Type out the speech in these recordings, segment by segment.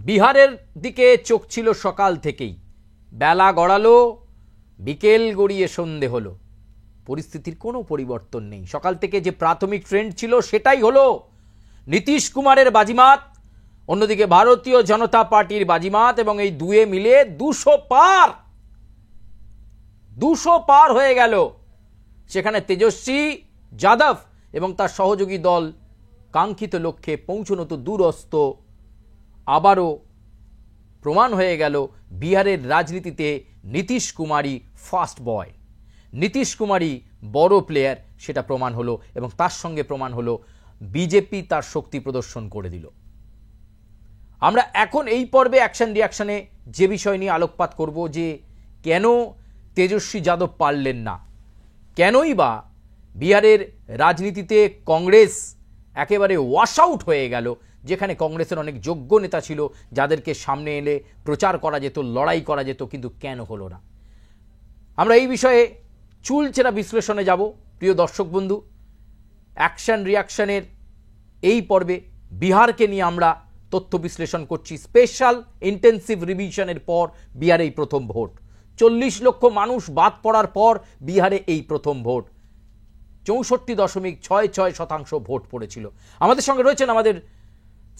বিহারের দিকে চোখ ছিল সকাল থেকেই, বেলা গড়ালো, বিকেল গড়িয়ে সন্ধে হলো, পরিস্থিতির কোনো পরিবর্তন নেই। সকাল থেকে যে প্রাথমিক ট্রেন্ড ছিল সেটাই হলো নীতিশ কুমারের বাজিমাত, অন্যদিকে ভারতীয় জনতা পার্টির বাজিমাত, এবং এই দুয়ে মিলে 200 পার হয়ে গেল। সেখানে তেজস্বী যাদব এবং তার সহযোগী দল কাঙ্ক্ষিত লক্ষ্যে পৌঁছানো তো দূরস্থ, আবারও প্রমাণ হয়ে গেল বিহারের রাজনীতিতে নীতিশ কুমারই ফার্স্ট বয়, নীতিশ কুমারই বড় প্লেয়ার, সেটা প্রমাণ হলো। এবং তার সঙ্গে প্রমাণ হলো বিজেপি তার শক্তি প্রদর্শন করে দিল। আমরা এখন এই পর্বে অ্যাকশন রিয়াকশনে যে বিষয় নিয়ে আলোকপাত করব, যে কেন তেজস্বী যাদব পারলেন না, কেনই বা বিহারের রাজনীতিতে কংগ্রেস একেবারে ওয়াশ আউট হয়ে গেল, যেখানে কংগ্রেসের অনেক যোগ্য নেতা ছিল যাদেরকে সামনে এলে প্রচার করা যেত, লড়াই করা যেত, কিন্তু কেন হলো না। আমরা এই বিষয়ে চুলচেরা বিশ্লেষণে যাব। প্রিয় দর্শক বন্ধু, অ্যাকশন রিয়াকশনের এই পর্বে বিহারকে নিয়ে আমরা তথ্য বিশ্লেষণ করছি। স্পেশাল ইন্টেন্সিভ রিভিশনের পর বিহারে এই প্রথম ভোট, 40 লক্ষ মানুষ বাদ পড়ার পর বিহারে এই প্রথম ভোট, 64.66% ভোট পড়েছিল। আমাদের সঙ্গে রয়েছেন আমাদের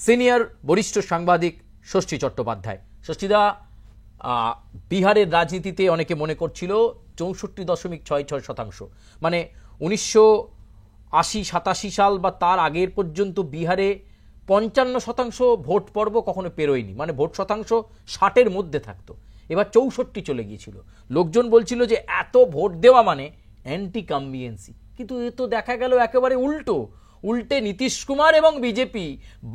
সিনিয়র বরিষ্ঠ সাংবাদিক ষষ্ঠী চট্টোপাধ্যায়। ষষ্ঠীদা, বিহারের রাজনীতিতে অনেকে মনে করছিল 64.66%, মানে 1980-87 সাল বা তার আগের পর্যন্ত বিহারে 55% ভোট পর্ব কখনো পেরোয়নি, মানে ভোট শতাংশ 60-এর মধ্যে থাকতো। এবার 64 চলে গিয়েছিল। লোকজন বলছিল যে এত ভোট দেওয়া মানে অ্যান্টি কাম্বিয়েন্সি, কিন্তু এ তো দেখা গেল একেবারে উল্টে নীতিশ কুমার এবং বিজেপি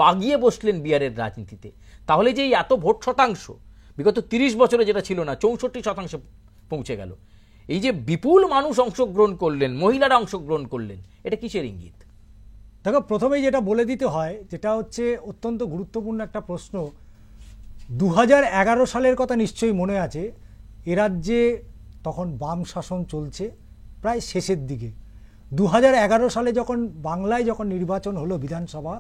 বাগিয়ে বসলেন বিহারের রাজনীতিতে। তাহলে যে এত ভোট শতাংশ বিগত 30 বছরে যেটা ছিল না, 64% পৌঁছে গেল। এই যে বিপুল মানুষ অংশগ্রহণ করলেন, মহিলারা অংশগ্রহণ করলেন, এটা কিসের ইঙ্গিত? দেখো, প্রথমেই যেটা বলে দিতে হয়, যেটা হচ্ছে অত্যন্ত গুরুত্বপূর্ণ একটা প্রশ্ন। 2011 সালের কথা নিশ্চয়ই মনে আছে। এ রাজ্যে তখন বাম শাসন চলছে, প্রায় শেষের দিকে। 2011 সালে যখন বাংলায় যখন নির্বাচন হলো বিধানসভা,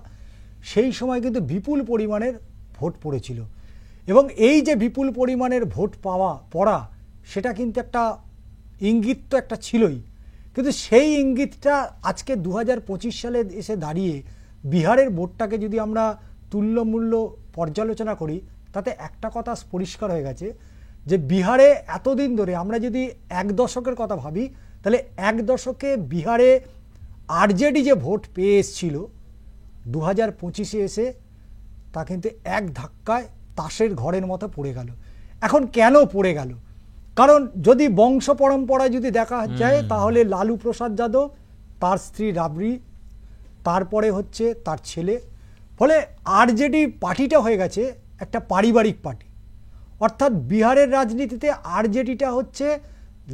সেই সময় কিন্তু বিপুল পরিমাণের ভোট পড়েছিল। এবং এই যে বিপুল পরিমাণের ভোট পড়া, সেটা কিন্তু একটা ইঙ্গিত তো একটা ছিলই। কিন্তু সেই ইঙ্গিতটা আজকে 2025 সালে এসে দাঁড়িয়ে বিহারের ভোটটাকে যদি আমরা তুল্যমূল্য পর্যালোচনা করি, তাতে একটা কথা পরিষ্কার হয়ে গেছে যে বিহারে এতদিন ধরে আমরা যদি 1 দশকের কথা ভাবি, তাহলে 1 দশকে বিহারে আরজেডি যে ভোট পেয়ে এসেছিল 2025-এ এসে তা কিন্তু এক ধাক্কায় তাসের ঘরের মতো পড়ে গেল। এখন কেন পড়ে গেল? কারণ যদি বংশ পরম্পরায় যদি দেখা যায়, তাহলে লালু প্রসাদ যাদব, তার স্ত্রী রাবড়ি, তারপরে হচ্ছে তার ছেলে, ফলে আরজেডি পার্টিটা হয়ে গেছে একটা পারিবারিক পার্টি। অর্থাৎ বিহারের রাজনীতিতে আরজেডিটা হচ্ছে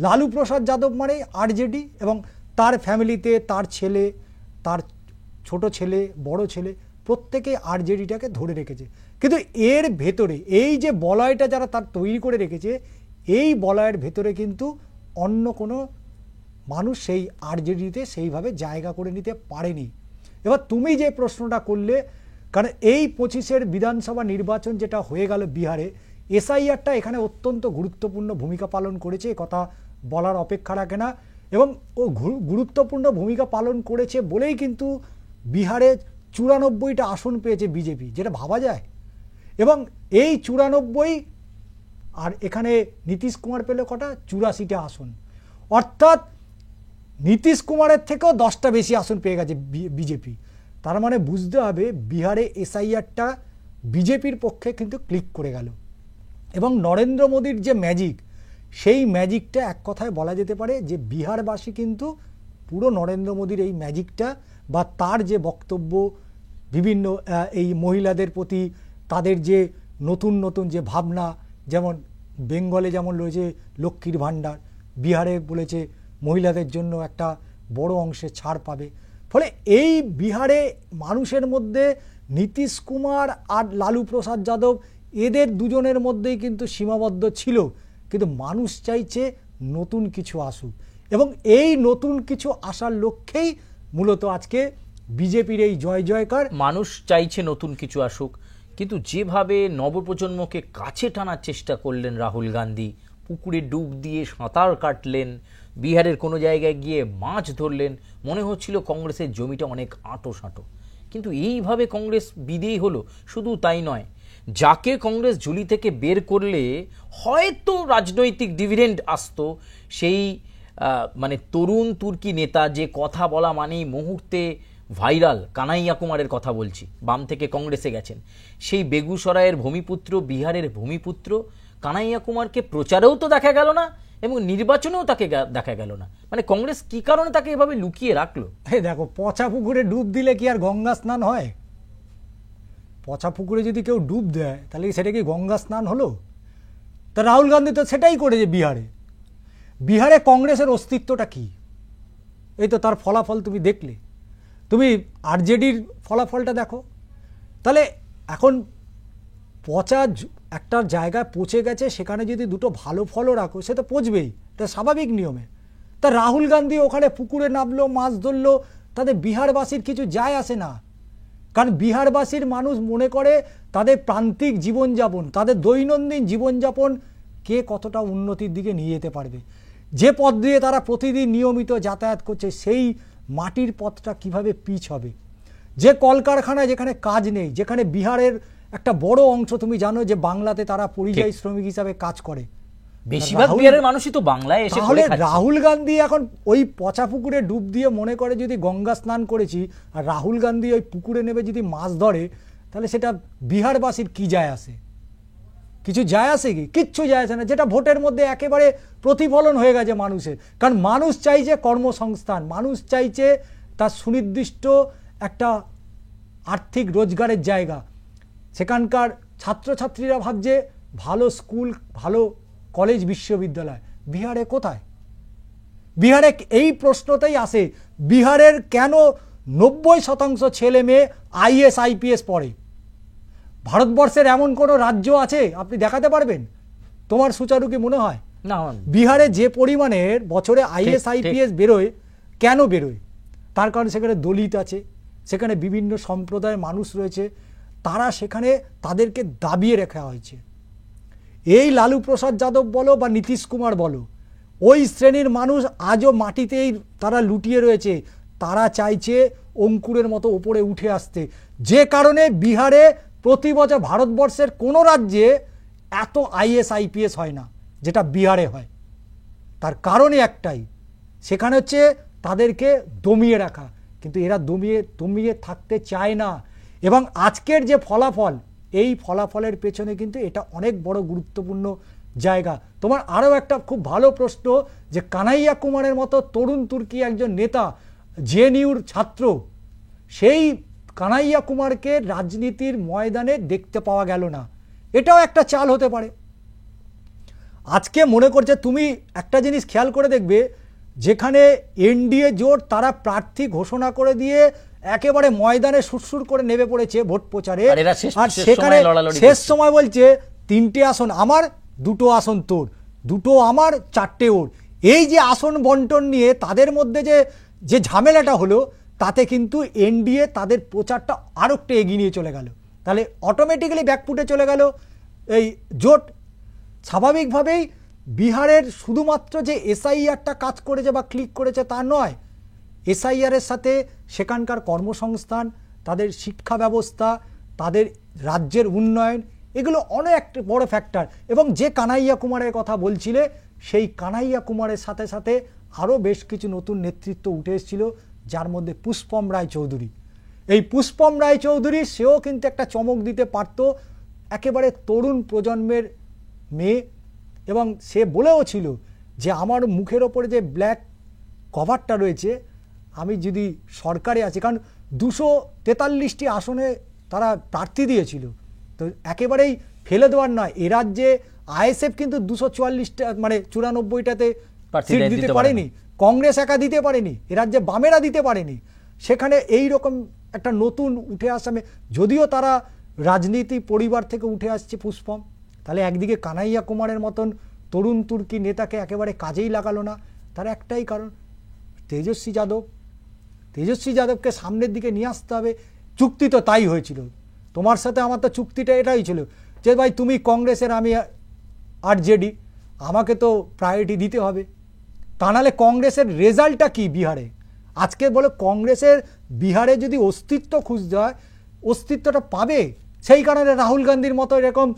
লালু প্রসাদ যাদব মানে আরজেডি, এবং তার ফ্যামিলিতে তার ছেলে, তার ছোট ছেলে, বড় ছেলে, প্রত্যেকে আরজেডিটাকে ধরে রেখেছে। কিন্তু এর ভেতরে এই যে বলয়টা যারা তার তৈরি করে রেখেছে, এই বলয়ের ভেতরে কিন্তু অন্য কোনো মানুষ সেই আরজেডিতে সেইভাবে জায়গা করে নিতে পারেনি। এবার তুমি যে প্রশ্নটা করলে, কারণ এই 25-এর বিধানসভা নির্বাচন যেটা হয়ে গেল বিহারে, এসআইআরটা এখানে অত্যন্ত গুরুত্বপূর্ণ ভূমিকা পালন করেছে, কথা বলার অপেক্ষা রাখে না। এবং ও গুরুত্বপূর্ণ ভূমিকা পালন করেছে বলেই কিন্তু বিহারে 94টা আসন পেয়েছে বিজেপি, যেটা ভাবা যায়। এবং এই 94, আর এখানে নীতিশ কুমার পেল কটা? 84টা আসন। অর্থাৎ নীতিশ কুমারের থেকেও 10টা বেশি আসন পেয়ে গেছে বিজেপি। তার মানে বুঝতে হবে বিহারে এসআইআরটা বিজেপির পক্ষে কিন্তু ক্লিক করে গেল। এবং নরেন্দ্র মোদীর যে ম্যাজিক, সেই ম্যাজিকটা এক কথায় বলা যেতে পারে যে বিহারবাসী কিন্তু পুরো নরেন্দ্র মোদীর এই ম্যাজিকটা বা তার যে বক্তব্য, বিভিন্ন এই মহিলাদের প্রতি তাদের যে নতুন নতুন যে ভাবনা, যেমন বেঙ্গলে যেমন রয়েছে লক্ষ্মীর ভাণ্ডার, বিহারে বলেছে মহিলাদের জন্য একটা বড় অংশে ছাড় পাবে। ফলে এই বিহারে মানুষের মধ্যে নীতিশ কুমার আর লালু প্রসাদ যাদব, এদের দুজনের মধ্যেই কিন্তু সীমাবদ্ধ ছিল। কিন্তু মানুষ চাইছে নতুন কিছু আসুক, এবং এই নতুন কিছু আসার লক্ষ্যেই মূলত আজকে বিজেপির এই জয় জয়কার। মানুষ চাইছে নতুন কিছু আসুক, কিন্তু যেভাবে নবপ্রজন্মকে কাছে টানার চেষ্টা করলেন রাহুল গান্ধী, পুকুরে ডুব দিয়ে সাঁতার কাটলেন, বিহারের কোনো জায়গায় গিয়ে মাছ ধরলেন, মনে হচ্ছিল কংগ্রেসের জমিটা অনেক আঁটো সাঁটো। কিন্তু এইভাবে কংগ্রেস বিদেয়ী হলো। শুধু তাই নয়, যাকে কংগ্রেস ঝুলি থেকে বের করলে হয়তো রাজনৈতিক ডিভিডেন্ড আসতো, সেই মানে তরুণ তুর্কি নেতা, যে কথা বলা মানেই মুহূর্তে ভাইরাল, কানাইয়া কুমারের কথা বলছি, বাম থেকে কংগ্রেসে গেছেন, সেই বেগুসরায়ের ভূমিপুত্র, বিহারের ভূমিপুত্র কানাইয়া কুমারকে প্রচারেও তো দেখা গেল না এবং নির্বাচনেও তাকে দেখা গেল না। মানে কংগ্রেস কি কারণে তাকে এভাবে লুকিয়ে রাখলো? দেখো, পচা পুকুরে ডুব দিলে কি আর গঙ্গা স্নান হয়? পচা পুকুরে যদি কেউ ডুব দেয় তাহলে সেটা কি গঙ্গা স্নান হলো? তা রাহুল গান্ধী তো সেটাই করেছে বিহারে। বিহারে কংগ্রেসের অস্তিত্বটা কি? এই তো তার ফলাফল তুমি দেখলে। তুমি আরজেডির ফলাফলটা দেখো। তাহলে এখন পচা একটা জায়গায় পচে গেছে, সেখানে যদি দুটো ভালো ফলও রাখো সে তো পচবেই, এটা স্বাভাবিক নিয়মে। তা রাহুল গান্ধী ওখানে পুকুরে নামলো, মাছ ধরলো, তাদের বিহারবাসীর কিছু যায় আসে না। কারণ বিহারবাসীর মানুষ মনে করে তাদের প্রান্তিক জীবনযাপন, তাদের দৈনন্দিন জীবনযাপন কে কতটা উন্নতির দিকে নিয়ে যেতে পারবে। যে পথ দিয়ে তারা প্রতিদিন নিয়মিত যাতায়াত করছে সেই মাটির পথটা কিভাবে পিচ হবে। যে কলকারখানায় যেখানে কাজ নেই, যেখানে বিহারের একটা বড় অংশ তুমি জানো যে বাংলাতে তারা পরিযায়ী শ্রমিক হিসাবে কাজ করে, বেশিরভাগ বিহারের মানুষই তো বাংলায় এসে তাহলে রাহুল গান্ধী এখন ওই পচা পুকুরে ডুব দিয়ে মনে করে যদি গঙ্গা স্নান করেছি, আর রাহুল গান্ধী ওই পুকুরে নেমে যদি মাছ ধরে, তাহলে সেটা বিহারবাসীর কি যায় আসে? কিছু যায় আসে কি? কিচ্ছু যায় আসে না। যেটা ভোটের মধ্যে একেবারে প্রতিফলন হয়ে গেছে মানুষের। কারণ মানুষ চাইছে কর্মসংস্থান, মানুষ চাইছে তার সুনির্দিষ্ট একটা আর্থিক রোজগারের জায়গা। সেখানকার ছাত্রছাত্রীরা ভাবছে ভালো স্কুল, ভালো কলেজ, বিশ্ববিদ্যালয়। বিহারে কোথায়? বিহারে এই প্রশ্নটাই আসে, বিহারের কেন 90% ছেলে মেয়ে আইএস আইপিএস পড়ে? ভারতবর্ষের এমন কোনো রাজ্য আছে আপনি দেখাতে পারবেন? তোমার সুচারু কি মনে হয়? না। বিহারে যে পরিমাণের বছরে আইএস আইপিএস বেরোয়, কেন বেরোয়? তার কারণ সেখানে দলিত আছে, সেখানে বিভিন্ন সম্প্রদায়ের মানুষ রয়েছে, তারা সেখানে তাদেরকে দাবিয়ে রাখা হয়েছে। এই লালু প্রসাদ যাদব বলো বা নীতিশ কুমার বলো, ওই শ্রেণীর মানুষ আজও মাটিতেই তারা লুটিয়ে রয়েছে। তারা চাইছে অঙ্কুরের মতো ওপরে উঠে আসতে। যে কারণে বিহারে প্রতি বছর ভারতবর্ষের কোনো রাজ্যে এত আইএস আইপিএস হয় না যেটা বিহারে হয়। তার কারণে একটাই, সেখানে হচ্ছে তাদেরকে দমিয়ে রাখা। কিন্তু এরা দমিয়ে থাকতে চায় না। এবং আজকের যে ফলাফল, এই ফলাফলের পেছনে কিন্তু এটা অনেক বড় গুরুত্বপূর্ণ জায়গা। তোমার আরও একটা খুব ভালো প্রশ্ন, যে কানাইয়া কুমারের মতো তরুণ তুর্কি একজন নেতা, জেএনইউর ছাত্র, সেই কানাইয়া কুমারকে রাজনীতির ময়দানে দেখতে পাওয়া গেল না। এটাও একটা চাল হতে পারে। আজকে মনে করছে, তুমি একটা জিনিস খেয়াল করে দেখবে, যেখানে এনডিএ জোট তারা প্রার্থী ঘোষণা করে দিয়ে একেবারে ময়দানে সুরসুর করে নেমে পড়েছে ভোট প্রচারে, আর সেখানে শেষ সময় বলছে 3টে আসন আমার, 2টো আসন তোর, 2টো আমার, 4টে ওর। এই যে আসন বন্টন নিয়ে তাদের মধ্যে যে ঝামেলাটা হলো, তাতে কিন্তু এনডিএ তাদের প্রচারটা আরও একটু এগিয়ে নিয়ে চলে গেল। তাহলে অটোমেটিক্যালি ব্যাকফুটে চলে গেল এই জোট। স্বাভাবিকভাবেই বিহারের শুধুমাত্র যে এসআইআরটা কাজ করেছে বা ক্লিক করেছে তা নয়, এসআইআরের সাথে সেখানকার কর্মসংস্থান, তাদের শিক্ষা ব্যবস্থা, তাদের রাজ্যের উন্নয়ন, এগুলো অনেক বড় ফ্যাক্টর। এবং যে কানাইয়া কুমারের কথা বলছিলে, সেই কানাইয়া কুমারের সাথে সাথে আরও বেশ কিছু নতুন নেতৃত্ব উঠে এসেছিল, যার মধ্যে পুষ্পম রায়চৌধুরী। এই পুষ্পম রায়চৌধুরী, সেও কিন্তু একটা চমক দিতে পারত, একেবারে তরুণ প্রজন্মের মেয়ে। এবং সে বলেও ছিল যে আমার মুখের ওপরে যে ব্ল্যাক কভারটা রয়েছে, আমি যদি সরকারে আছি, কারণ 243টি আসনে তারা প্রার্থী দিয়েছিল, তো একেবারেই ফেলে দেওয়ার নয়। এ রাজ্যে আইএসএফ কিন্তু 244টা মানে 94টাতে সিট দিতে পারেনি, কংগ্রেস একা দিতে পারেনি, এ রাজ্যে বামেরা দিতে পারেনি। সেখানে এই রকম একটা নতুন উঠে আসা, যদিও তারা রাজনীতি পরিবার থেকে উঠে আসছে পুষ্পম, তাহলে একদিকে কানাইয়া কুমারের মতন তরুণ তুর্কি নেতাকে একেবারে কাজেই লাগালো না। তার একটাই কারণ, তেজস্বী যাদবকে সামনের দিকে নিয়ে আসতে হবে। চুক্তি তো তাই হয়েছিল, তোমার সাথে আমার তো চুক্তিটা এটাই ছিল যে ভাই তুমি কংগ্রেসের, আমি আরজেডি, আমাকে তো প্রায়োরিটি দিতে হবে। তা নাহলে কংগ্রেসের রেজাল্টটা কি বিহারে? আজকে বলে কংগ্রেসের বিহারে যদি অস্তিত্ব খুঁজতে হয়, অস্তিত্বটা পাবে। সেই কারণে রাহুল গান্ধীর মতো এরকম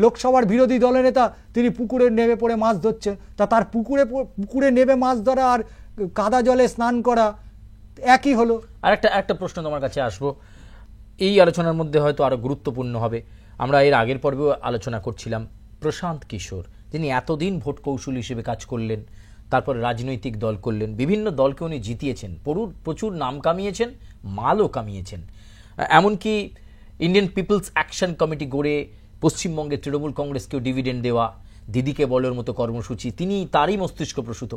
লোকসভার বিরোধী দলের নেতা তিনি পুকুরে নেমে পড়ে মাছ ধরছেন। তার পুকুরে নেমে মাছ ধরা আর কাদা জলে স্নান করা একই হলো। আর একটা প্রশ্ন তোমার কাছে আসবো, এই আলোচনার মধ্যে হয়তো আরো গুরুত্বপূর্ণ হবে। আমরা এর আগের পর্বেও আলোচনা করছিলাম প্রশান্ত কিশোর, যিনি এতদিন ভোট কৌশল হিসেবে কাজ করলেন, তারপর রাজনৈতিক দল করলেন, বিভিন্ন দলকে উনি জিতিয়েছেন, প্রচুর নাম কামিয়েছেন, মালও কামিয়েছেন। এমনকি ইন্ডিয়ান পিপলস অ্যাকশন কমিটি গড়ে পশ্চিমবঙ্গে তৃণমূল কংগ্রেসকেও ডিভিডেন্ড দেওয়া, দিদিকে বলার মতো কর্মসূচি, তিনি তারই মস্তিষ্ক প্রসূত।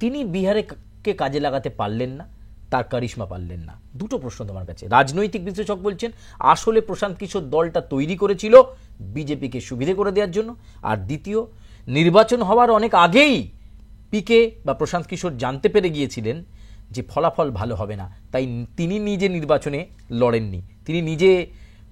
তিনি বিহারে কে কাজে লাগাতে পারলেন না, তার কারিশমা পারলেন না। দুটো প্রশ্ন তোমার কাছে। রাজনৈতিক বিশ্লেষক বলছেন আসলে প্রশান্ত কিশোর দলটা তৈরি করেছিল বিজেপিকে সুবিধে করে দেওয়ার জন্য, আর দ্বিতীয়, নির্বাচন হওয়ার অনেক আগেই পিকে বা প্রশান্ত কিশোর জানতে পেরে গিয়েছিলেন যে ফলাফল ভালো হবে না, তাই তিনি নিজে নির্বাচনে লড়েননি। তিনি নিজে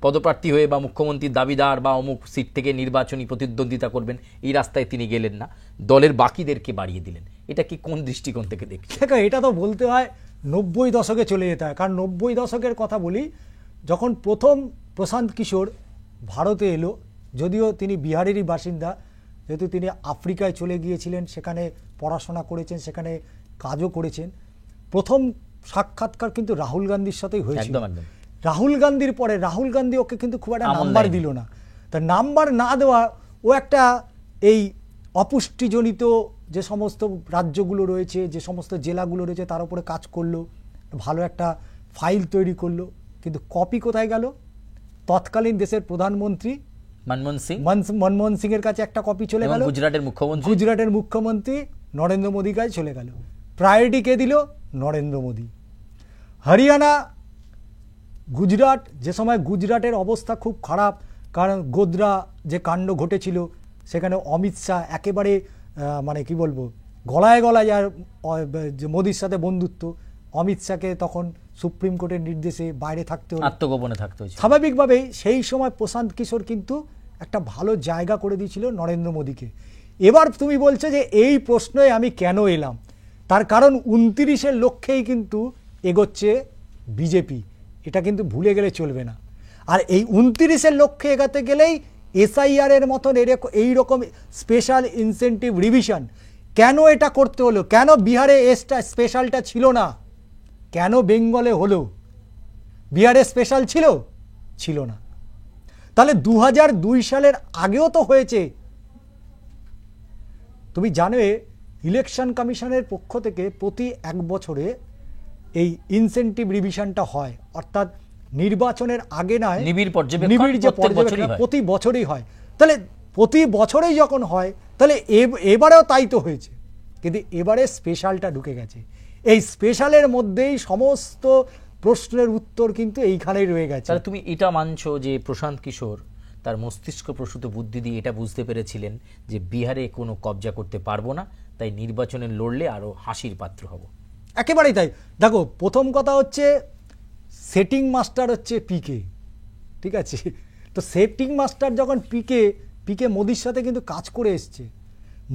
পদপ্রার্থী হয়ে বা মুখ্যমন্ত্রীর দাবিদার বা অমুক সিট থেকে নির্বাচনী প্রতিদ্বন্দ্বিতা করবেন এই রাস্তায় তিনি গেলেন না, দলের বাকিদেরকে বাড়িয়ে দিলেন। এটা কি কোন দৃষ্টিকোণ থেকে দেখছি? এটা তো বলতে হয় 90 দশকে চলে যেতে হয়। কারণ 90 দশকের কথা বলি, যখন প্রথম প্রশান্ত কিশোর ভারতে এলো, যদিও তিনি বিহারেরই বাসিন্দা, যেহেতু তিনি আফ্রিকায় চলে গিয়েছিলেন, সেখানে পড়াশোনা করেছেন, সেখানে কাজও করেছেন। প্রথম সাক্ষাৎকার কিন্তু রাহুল গান্ধীর সাথেই হয়েছিল। রাহুল গান্ধীর পরে রাহুল গান্ধী ওকে কিন্তু খুব একটা নাম্বার দিল না। তা নাম্বার না দেওয়া, ও একটা এই অপুষ্টিজনিত যে সমস্ত রাজ্যগুলো রয়েছে, যে সমস্ত জেলাগুলো রয়েছে, তার উপরে কাজ করলো, ভালো একটা ফাইল তৈরি করলো। কিন্তু কপি কোথায় গেল? তৎকালীন দেশের প্রধানমন্ত্রী মনমোহন সিং এর কাছে একটা কপি চলে গেল, গুজরাটের মুখ্যমন্ত্রী নরেন্দ্র মোদীর কাছে চলে গেল। প্রায়োরিটি কে দিল? নরেন্দ্র মোদী। হরিয়ানা, গুজরাট, যে সময় গুজরাটের অবস্থা খুব খারাপ, কারণ গোদ্রা যে কাণ্ড ঘটেছিল, সেখানে অমিত শাহ একেবারে মানে কি বলবো, গলায় গলায় আর মোদির সাথে বন্ধুত্ব। অমিত শাহকে তখন সুপ্রিম কোর্টের নির্দেশে বাইরে থাকতে হলো, আত্মগোপনে থাকতে হয়েছে। স্বাভাবিকভাবেই সেই সময় প্রশান্ত কিশোর কিন্তু একটা ভালো জায়গা করে দিয়েছিল নরেন্দ্র মোদীকে। এবার তুমি বলছো যে এই প্রশ্নে আমি কেন এলাম, তার কারণ 29-এর লক্ষ্যেই কিন্তু এগোচ্ছে বিজেপি, এটা কিন্তু ভুলে গেলে চলবে না। আর এই 29-এর লক্ষ্যে এগাতে গেলেই এসআইআর এর মতন এইরকম স্পেশাল ইনসেন্টিভ রিভিশন কেন এটা করতে হলো? কেন বিহারে স্পেশালটা ছিল না? কেন বেঙ্গলে হলো? বিহারে স্পেশাল ছিল না। তাহলে 2002 সালের আগেও তো হয়েছে। তুমি জানো ইলেকশন কমিশনের পক্ষ থেকে প্রতি 1 বছরে এই ইনসেন্টিভ রিভিশনটা হয়, অর্থাৎ নির্বাচনের আগে নয়, নিবিড় যে পর্যবেক্ষণ প্রতি বছরই হয়। তাহলে প্রতি বছরেই যখন হয়, তাহলে এবারেও তাই তো হয়েছে। কিন্তু এবারে স্পেশালটা ঢুকে গেছে। এই স্পেশালের মধ্যেই সমস্ত প্রশ্নের উত্তর কিন্তু এইখানেই রয়ে গেছে। তাহলে তুমি এটা মানছো যে প্রশান্ত কিশোর তার মস্তিষ্ক প্রসূত বুদ্ধি দিয়ে এটা বুঝতে পেরেছিলেন যে বিহারে কোনো কবজা করতে পারবো না, তাই নির্বাচনে লড়লে আরো হাসির পাত্র হব? একেবারেই তাই। দেখো, প্রথম কথা হচ্ছে সেটিং মাস্টার হচ্ছে পিকে, ঠিক আছে? তো সেটিং মাস্টার যখন পিকে মোদির সাথে কিন্তু কাজ করে এসছে,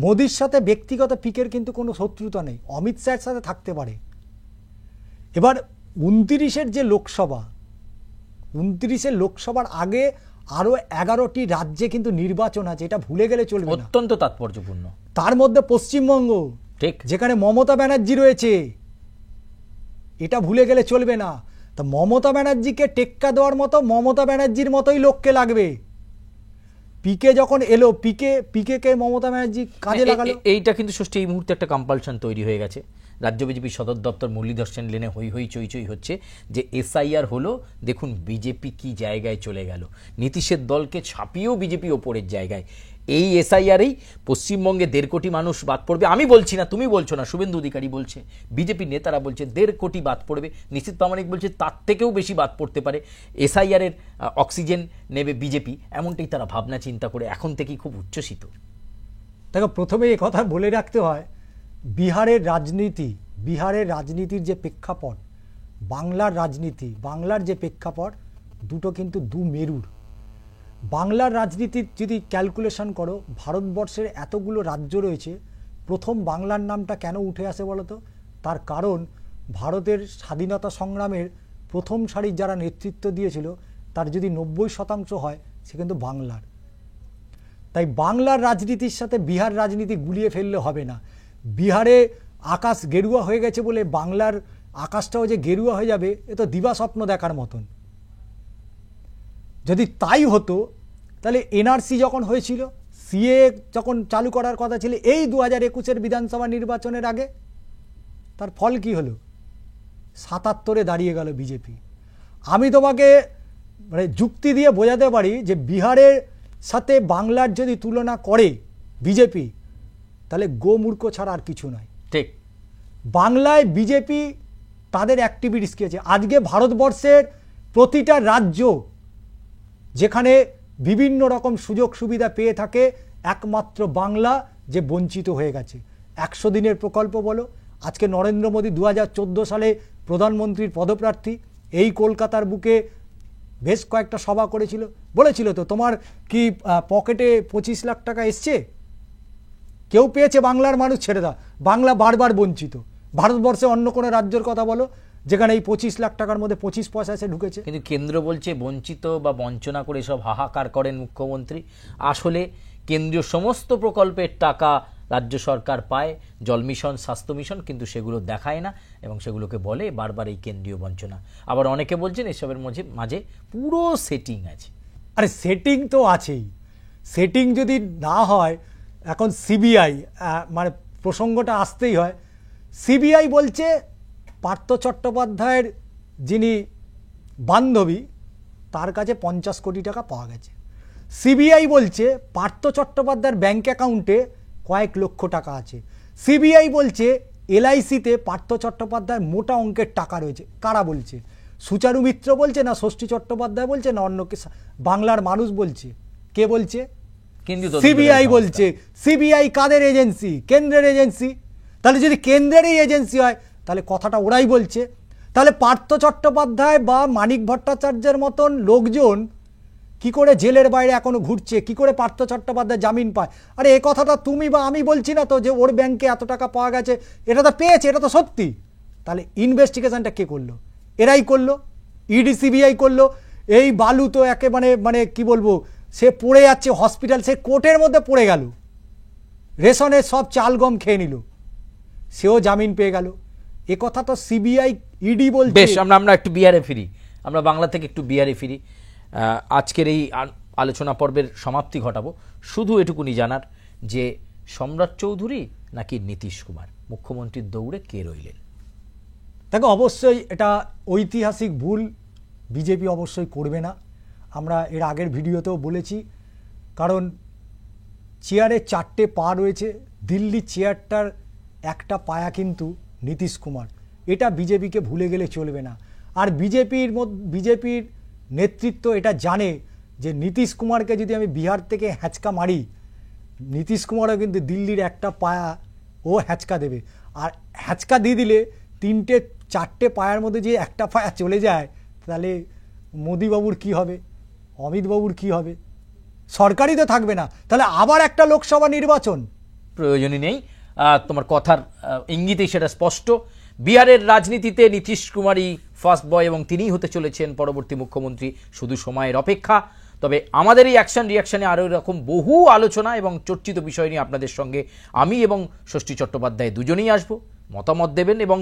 মোদির সাথে ব্যক্তিগত পিকের কিন্তু কোনো শত্রুতা নেই, অমিত শাহের সাথে থাকতে পারে। এবার 29-এর যে লোকসভা, 29-এর লোকসভার আগে আরো 11টি রাজ্যে কিন্তু নির্বাচন আছে, এটা ভুলে গেলে চলবে না, অত্যন্ত তাৎপর্যপূর্ণ। তার মধ্যে পশ্চিমবঙ্গ, ঠিক, যেখানে মমতা ব্যানার্জি রয়েছে, এটা ভুলে গেলে চলবে না। তা মমতা ব্যানার্জিকে টেক্কা দেওয়ার মতো মমতা ব্যানার্জির মতোই লোককে লাগবে। পিকে যখন এলো, পিকে কে মমতা ব্যানার্জি কাজে লাগালো। এইটা কিন্তু ষষ্ঠী এই মুহূর্তে একটা কম্পালশন তৈরি হয়ে গেছে। রাজ্য বিজেপি সদর দপ্তর মুরলীধর সেন লেনে হই হই চই চই হচ্ছে যে এসআইআর হলো, দেখুন বিজেপি কি জায়গায় চলে গেল, নীতিশের দলকে ছাপিয়েও বিজেপি ওপরের জায়গায়। এই এসআইআরেই পশ্চিমবঙ্গে 1.5 কোটি মানুষ বাদ পড়বে। আমি বলছি না, তুমি বলছো না, শুভেন্দু অধিকারী বলছে, বিজেপির নেতারা বলছে 1.5 কোটি বাদ পড়বে, নিশীথ প্রামাণিক বলছে তার থেকেও বেশি বাদ পড়তে পারে। এসআইআরের অক্সিজেন নেবে বিজেপি, এমনটাই তারা ভাবনা চিন্তা করে এখন থেকেই খুব উচ্ছ্বসিত। দেখো, প্রথমে এই কথা বলে রাখতে হয়, বিহারের রাজনীতির যে প্রেক্ষাপট, বাংলার রাজনীতি, বাংলার যে প্রেক্ষাপট, দুটো কিন্তু দু মেরুর। বাংলার রাজনীতির যদি ক্যালকুলেশন করো, ভারতবর্ষের এতগুলো রাজ্য রয়েছে, প্রথম বাংলার নামটা কেন উঠে আসে বলো তো? তার কারণ ভারতের স্বাধীনতা সংগ্রামের প্রথম সারির যারা নেতৃত্ব দিয়েছিল তার যদি 90% হয় সে কিন্তু বাংলার। তাই বাংলার রাজনীতির সাথে বিহার রাজনীতি গুলিয়ে ফেললে হবে না। বিহারে আকাশ গেরুয়া হয়ে গেছে বলে বাংলার আকাশটাও যে গেরুয়া হয়ে যাবে এ তো দিবা স্বপ্ন দেখার মতন। যদি তাই হতো তাহলে এনআরসি যখন হয়েছিল, সিএ যখন চালু করার কথা ছিল এই 2021-এর বিধানসভা নির্বাচনের আগে, তার ফল কি হলো? 77-এ দাঁড়িয়ে গেল বিজেপি। আমি তোমাকে মানে যুক্তি দিয়ে বোঝাতে পারি যে বিহারের সাথে বাংলার যদি তুলনা করে বিজেপি তাহলে গোমূর্খ ছাড়া আর কিছু নয়। ঠিক, বাংলায় বিজেপি তাদের অ্যাক্টিভিটিস কি আছে? আজকে ভারতবর্ষের প্রতিটা রাজ্য যেখানে বিভিন্ন রকম সুযোগ সুবিধা পেয়ে থাকে, একমাত্র বাংলা যে বঞ্চিত হয়ে গেছে। 100 দিনের প্রকল্প বলো, আজকে নরেন্দ্র মোদী 2014 সালে প্রধানমন্ত্রীর পদপ্রার্থী, এই কলকাতার বুকে বেশ কয়েকটা সভা করেছিল, বলেছিল তো তোমার কি পকেটে 25 লাখ টাকা এসছে? কেউ পেয়েছে? বাংলার মানুষ ছেড়ে দাও, বাংলা বারবার বঞ্চিত। ভারতবর্ষে অন্য কোনো রাজ্যের কথা বলো যেখানে এই 25 লাখ টাকার মধ্যে 25 পয়সা এসে ঢুকেছে। কিন্তু কেন্দ্র বলছে বঞ্চিত বা বঞ্চনা করে সব হাহাকার করেন মুখ্যমন্ত্রী। আসলে কেন্দ্রীয় সমস্ত প্রকল্পের টাকা রাজ্য সরকার পায়, জল মিশন, স্বাস্থ্য মিশন, কিন্তু সেগুলো দেখায় না এবং সেগুলোকে বলে বারবার এই কেন্দ্রীয় বঞ্চনা। আবার অনেকে বলছেন এসবের মাঝে পুরো সেটিং আছে। আরে সেটিং তো আছেই। সেটিং যদি না হয়, এখন সিবিআই মানে প্রসঙ্গটা আসতেই হয়। সিবিআই বলছে পার্থ চট্টোপাধ্যায়ের যিনি বান্ধবী তার কাছে 50 কোটি টাকা পাওয়া গেছে। সিবিআই বলছে পার্থ চট্টোপাধ্যায়ের ব্যাংক অ্যাকাউন্টে কয়েক লক্ষ টাকা আছে। সিবিআই বলছে এলআইসিতে পার্থ চট্টোপাধ্যায়ের মোটা অঙ্কের টাকা রয়েছে। কারা বলছে? সুচারু মিত্র বলছে, না ষষ্ঠী চট্টোপাধ্যায় বলছে, না অন্য কে? বাংলার মানুষ বলছে। কে বলছে? সিবিআই বলছে। সিবিআই কাদের এজেন্সি? কেন্দ্রের এজেন্সি। তাহলে যদি কেন্দ্রেরই এজেন্সি হয় তাহলে কথাটা ওরাই বলছে। তাহলে পার্থ চট্টোপাধ্যায় বা মানিক ভট্টাচার্যের মতন লোকজন কি করে জেলের বাইরে এখনো ঘুরছে? কি করে পার্থ চট্টোপাধ্যায় জামিন পায়? আরে এ কথাটা তুমি বা আমি বলছি না তো যে ওর ব্যাংকে এত টাকা পাওয়া গেছে, এটা তো পেয়েছে, এটা তো সত্যি। তাহলে ইনভেস্টিগেশনটা কে করলো? এরাই করলো, ইডি সিবিআই করলো। এই বালু তো একেবারে মানে কি বলবো, সে পড়ে যাচ্ছে হসপিটাল, সে কোর্টের মধ্যে পড়ে গেল, রেশনের সব চাল গম খেয়ে নিল, সেও জামিন পেয়ে গেল। এ কথা তো সিবিআই ইডি বলছে। বেশ, আমরা একটু বিহারে ফিরি, আমরা বাংলা থেকে একটু বিহারে ফিরি। আজকের এই আলোচনা পর্বের সমাপ্তি ঘটাবো শুধু এটুকুনি জানার যে সম্রাট চৌধুরী নাকি নীতিশ কুমার, মুখ্যমন্ত্রীর দৌড়ে কে রইলেন? দেখো, অবশ্যই এটা ঐতিহাসিক ভুল বিজেপি অবশ্যই করবে না। আমরা এর আগের ভিডিওতেও বলেছি, কারণ চেয়ারে 4টে পা রয়েছে, দিল্লি চেয়ারটার একটা পায়া কিন্তু নীতিশ কুমার। এটা বিজেপিকে ভুলে গেলে চলবে না। আর বিজেপির নেতৃত্ব এটা জানে যে নীতিশ কুমারকে যদি আমি বিহার থেকে হ্যাঁচকা মারি, নীতিশ কুমারও কিন্তু দিল্লির একটা পায়া ও হ্যাঁচকা দেবে। আর হ্যাঁচকা দিয়ে দিলে 4টে পায়ার মধ্যে যে একটা পায়া চলে যায়, তাহলে মোদিবাবুর কি হবে? অমিতবাবুর কি হবে? সরকারই তো থাকবে না। তাহলে আবার একটা লোকসভা নির্বাচন প্রয়োজনই নেই। তোমার কথার ইঙ্গিতেই সেটা স্পষ্ট। বিহারের রাজনীতিতে নীতিশ কুমারই ফার্স্ট বয় এবং তিনিই হতে চলেছেন পরবর্তী মুখ্যমন্ত্রী, শুধু সময়ের অপেক্ষা। তবে আমাদের এই অ্যাকশন রিয়াকশনে আরও এরকম বহু আলোচনা এবং চর্চিত বিষয় নিয়ে আপনাদের সঙ্গে আমি এবং ষষ্ঠী চট্টোপাধ্যায় দুজনেই আসব, মতামত দেবেন। এবং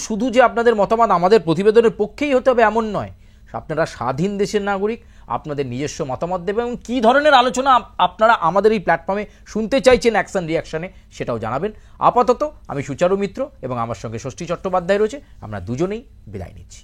শুধু যে আপনাদের মতামত আমাদের প্রতিবেদনের পক্ষেই হতে হবে এমন নয়, আপনারা স্বাধীন দেশের নাগরিক, আপনাদের নিজস্ব মতামত দেবেন এবং কী ধরনের আলোচনা আপনারা আমাদের এই প্ল্যাটফর্মে শুনতে চাইছেন অ্যাকশন রিয়াকশনে সেটাও জানাবেন। আপাতত আমি সুচারু মিত্র এবং আমার সঙ্গে ষষ্ঠী চট্টোপাধ্যায় রয়েছে, আমরা দুজনেই বিদায় নিচ্ছি।